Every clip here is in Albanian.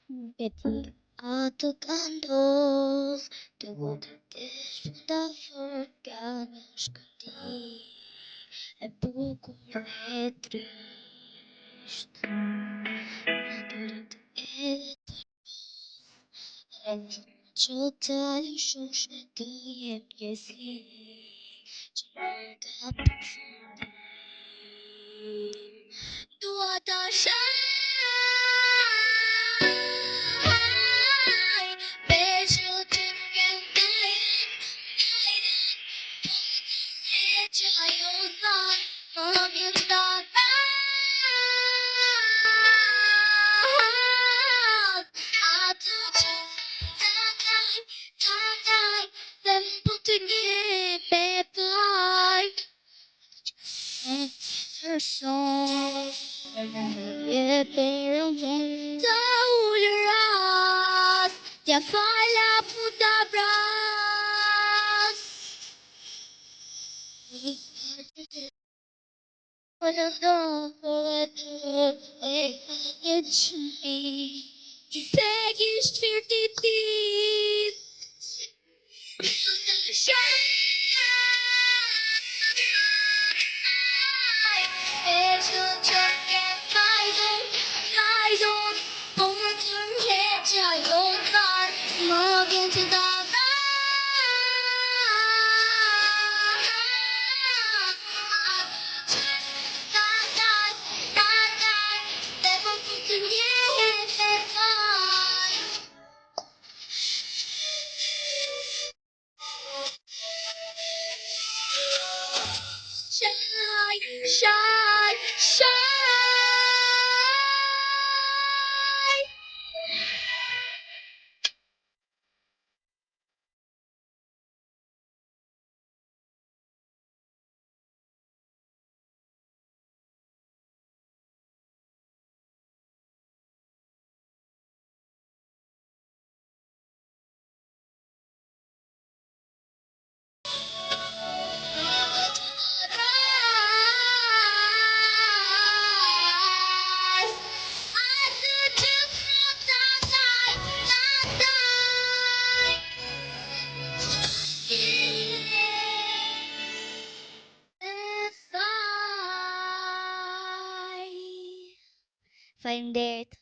Beti atë ka ndodh të shpëta fërkat shkëti e bukur e trisht për të që të lëshosh të jem pjesë që nuk ka përfundim. Dua ta shaj beqë të kem e që ajo than më vjen ta atë që ta daj dhe po të një bebaj son të ullëras t'ja fala puta bras për dohet e qëmi se kisht firti ti Shine. Faleminderit.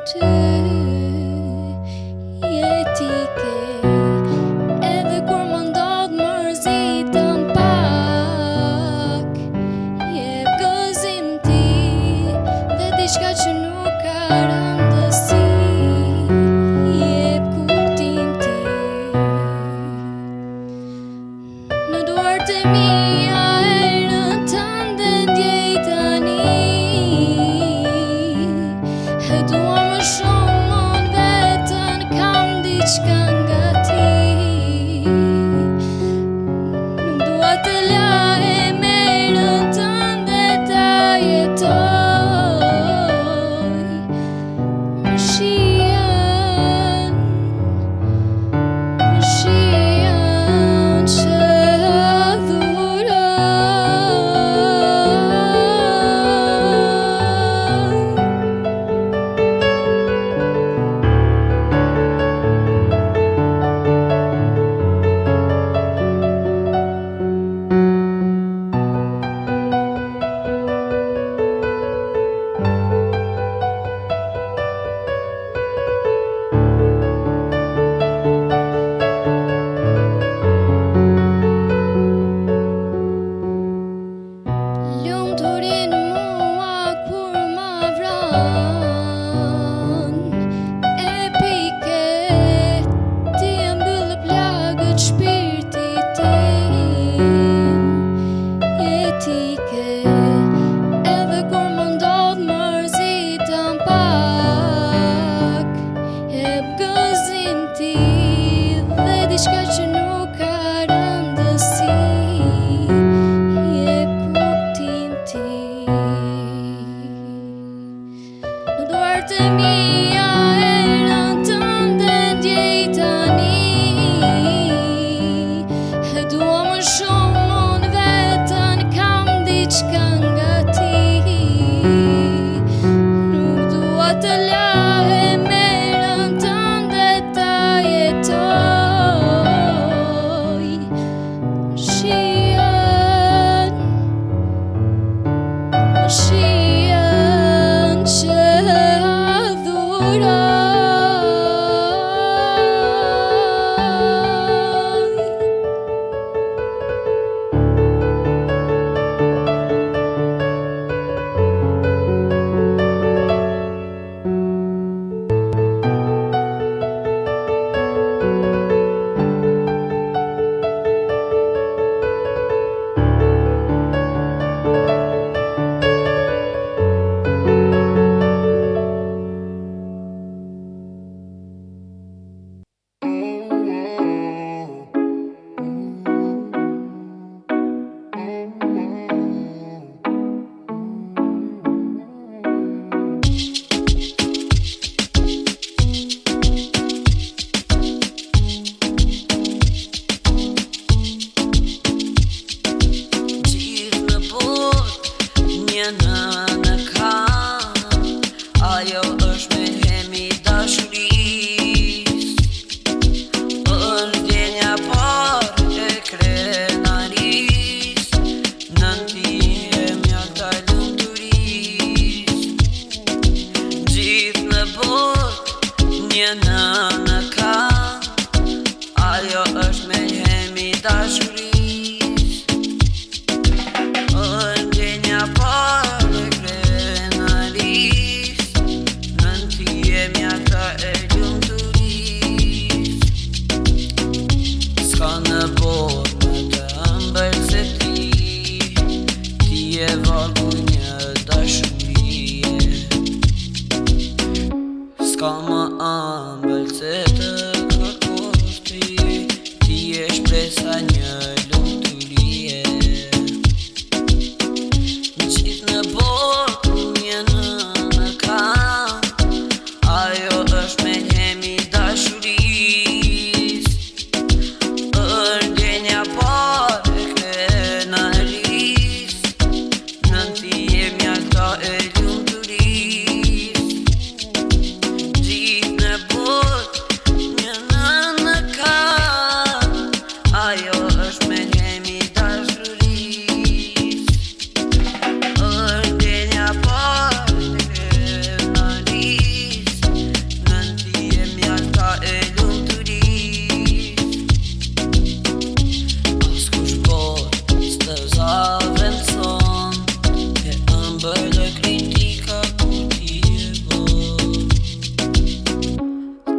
ty jetike. Edhe kur më ndodh mërzitëm pak, jep gëzim ti dhe diçka që nuk ka rëndësi, jep kuptim ti. Në duart e mia erën tënde ndjej tani, e dua më shumë unë vetën, kam diçka nga ti. Nuk dua të laj emrin tënde ta jetoj. Më shihen që adhuroj. Lumturin mua kur ma vran, epike ti e mbyllë plagët shpirtit tim, jetike. Edhe kur më ndodh mërzitëm pak, jep gëzim ti dhe diçka që nuk ka rëndësi, jep kuptim ti. Në duart e mia erën tënde ndjej tani, e dua më shumë unë vetën, kam diçka nga ti. Nuk dua të laj emrin tënde ta jetoj. Më shihen që adhuroj. Në kam, ajo është me hemi dashuris, është djenja par e krenaris, nën ti e mjalta lumturis. Gjithë në bot, një në kam, ajo është me hemi dashuris. Ska në botë më të ëmbël se ti, ti e valgu një dashurie. Ska më ëmbël se të kërkosh ti, ti e shpresa një lumturie. Gjithë në botë një në kam, ajo është me hemi dashuris. Ti e mjalta e lumturis.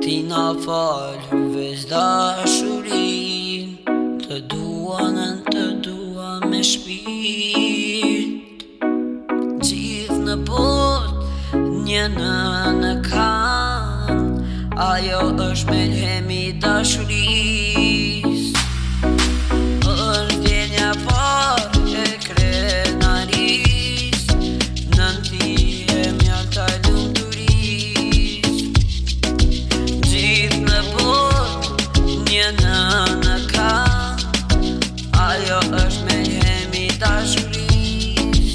Ti na falë veç dashurin, të dua me shpirt. Gjithë në botë një nënë kanë, ajo është me lhemi dashuris. Është vjenja parë e krenaris, nën ti e mjalta lumturis. Gjithë në botë një nënë kanë, ajo është me lhemi dashuris.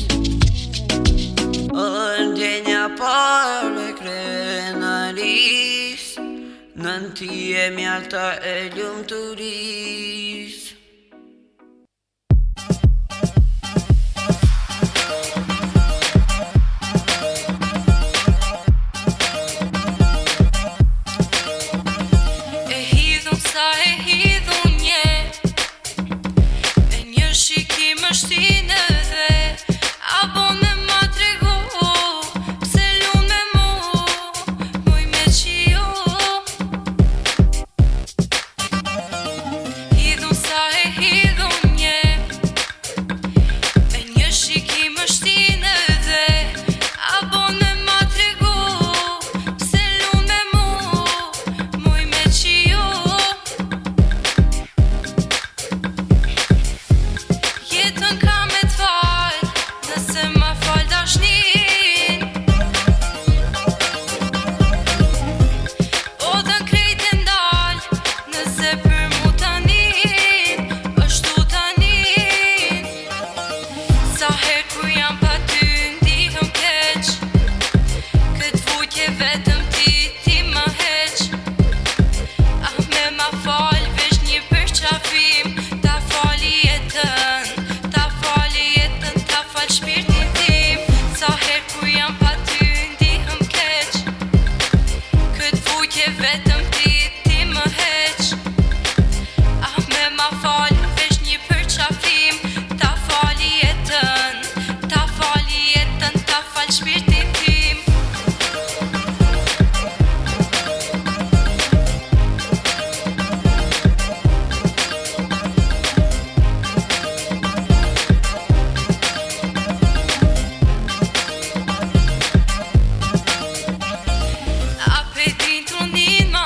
Është vjenja parë e krenaris, nën ti e mjalta e lumturis. E hidhun sa e hidhun nje, e një shikim është i në dhe, apo në ma tregu, pse lun me mu, muj me qio. Hidhun sa e hidhun nje, e një shikim është i në dhe, apo në ma tregu, pse lun me mu, muj me qio. Jetën ka me t'fal, nëse ma fal dashnin, o dën krejt e ndal, nëse për mu tanin, është tu tanin. Sa her kur jam pa ty ndihëm keq, këtë vujtje vetëm ti ma heq. Ah me ma fal veç një përqafim, ta fali jetën, ta fal shpirtin tim. Sa her kur jam pa ty ndihëm keq, këtë vujtje vetëm ti më heq. Ah me ma fal veç një përqafim, ta fali jetën, ta fal shpirtin tim. A pe din tronin ma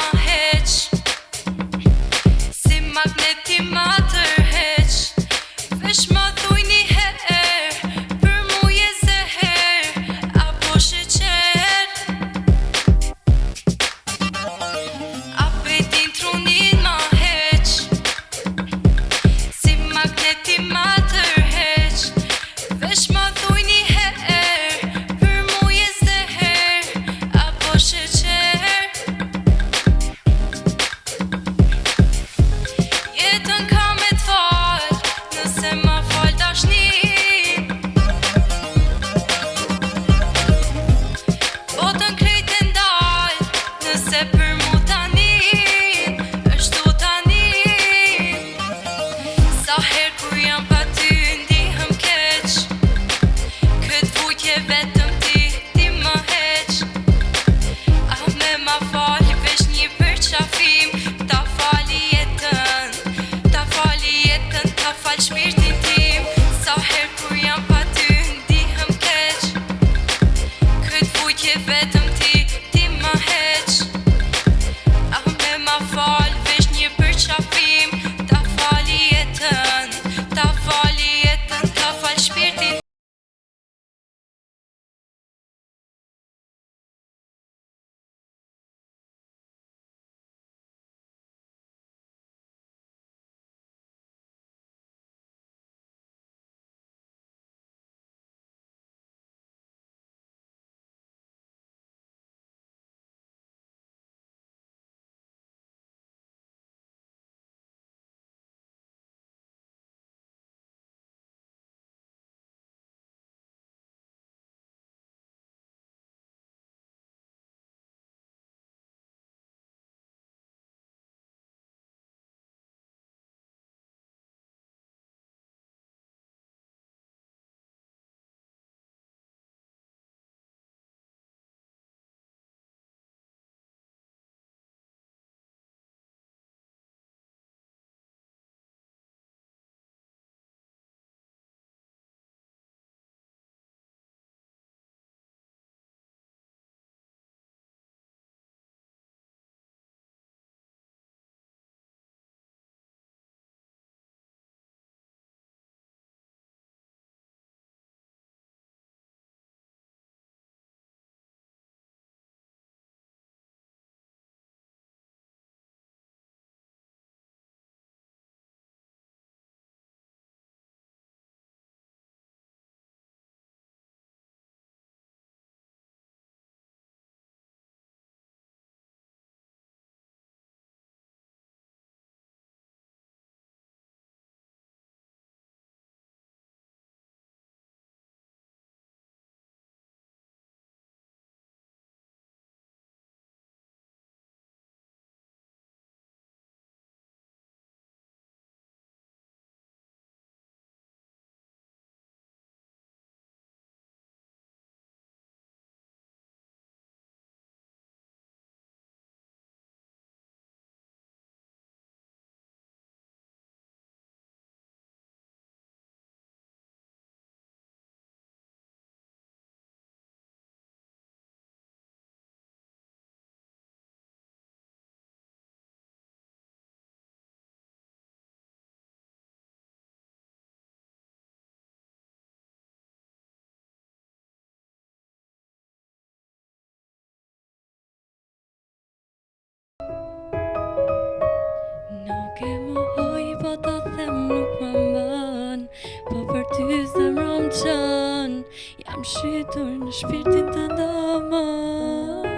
qënë, jam shitur në shpirtin të ndamon.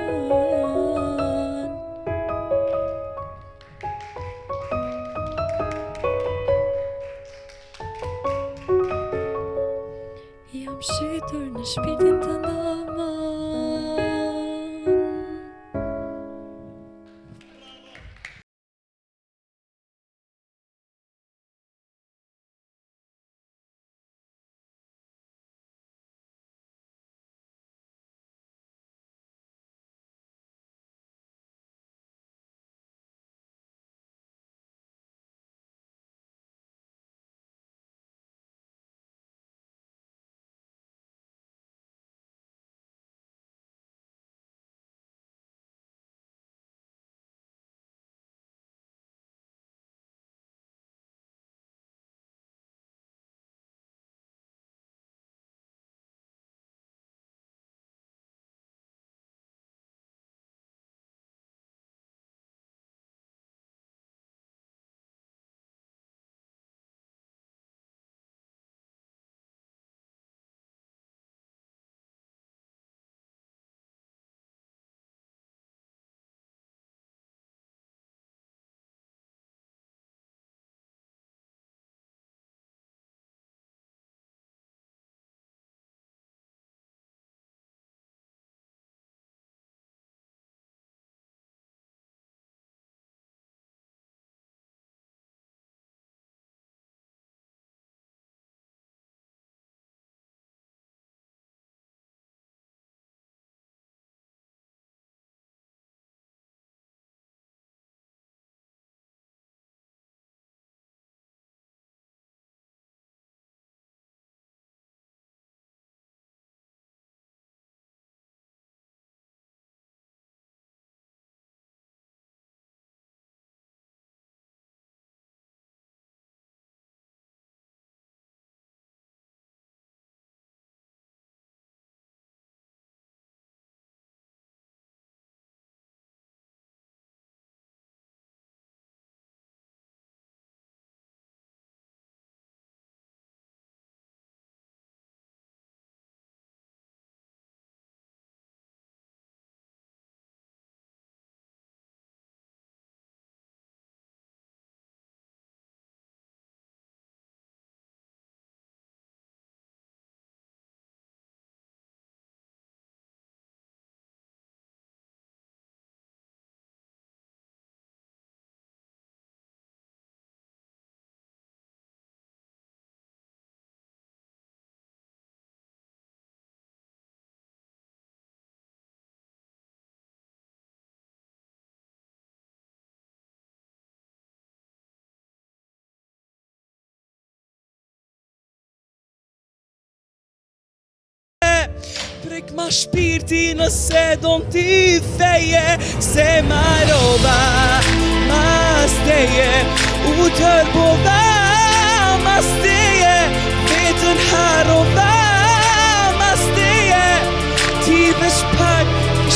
Jam shitur në shpirtin të ndamon. Prek ma shpirti nëse do t'i theje, se ma roba, ma steje, u tërbova, ma steje, vetën harova, ma steje, ti veç pak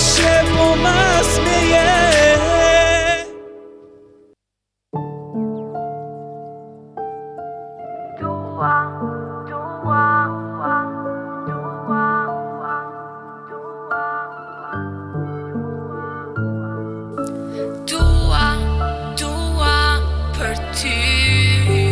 shepo mas meje. Dua për ty.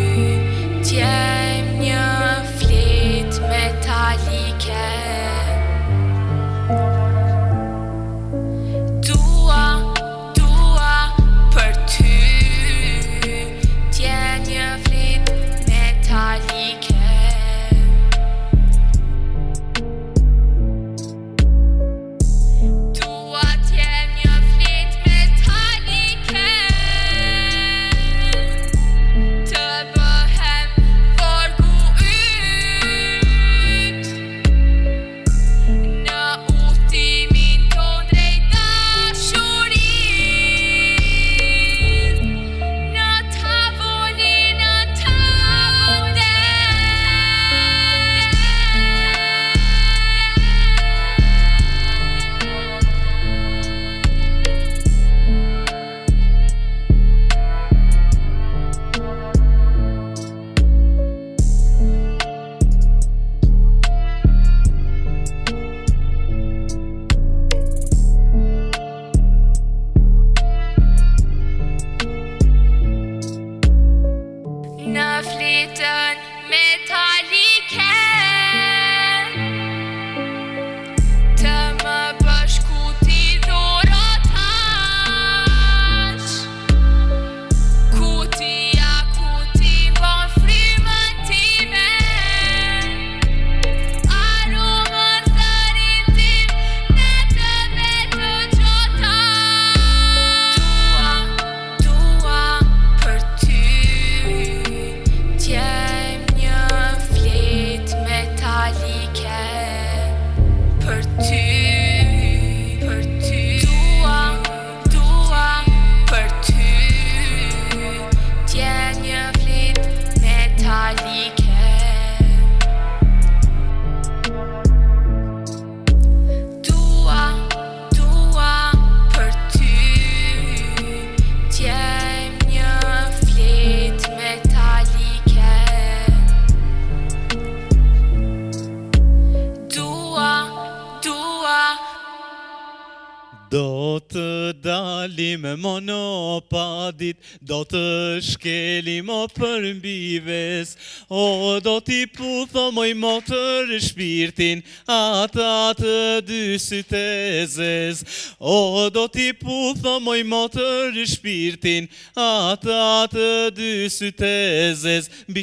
dalim monopadit, do të shkelim o për mbives, o do t'i puthomoj motër shpirtin, ata të dy sytë e zez, o do t'i puthomoj motër shpirtin, ata të dy sytë e zez, mbi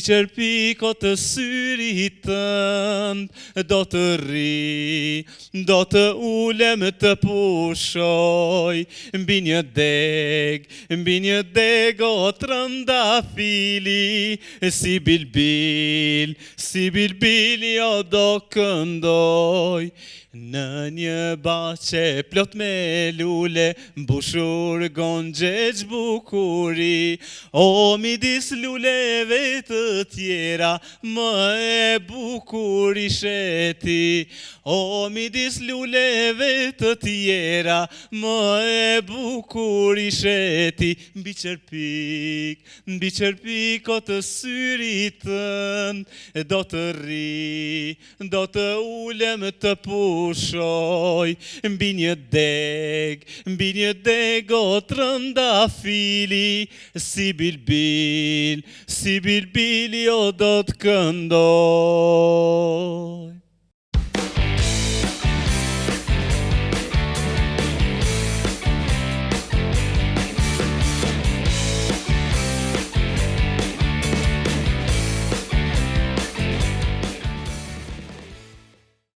qërpik o të syrit tënd, do të ri, do të ulem të pushoj, mbi një deg o trëndafili, si bilbil jo do këndoj. Në një baqe plot me lule, mbushur gonxhe bukuri, o midis luleve të tjera, më e bukur ishe ti. O midis luleve të tjera, më e bukur ishe ti. Mbi qërpik o të syrit tënd, do të ri, do të ulem të pushoj, mbi një deg o trëndafili, si bilbil jo do të këndoj.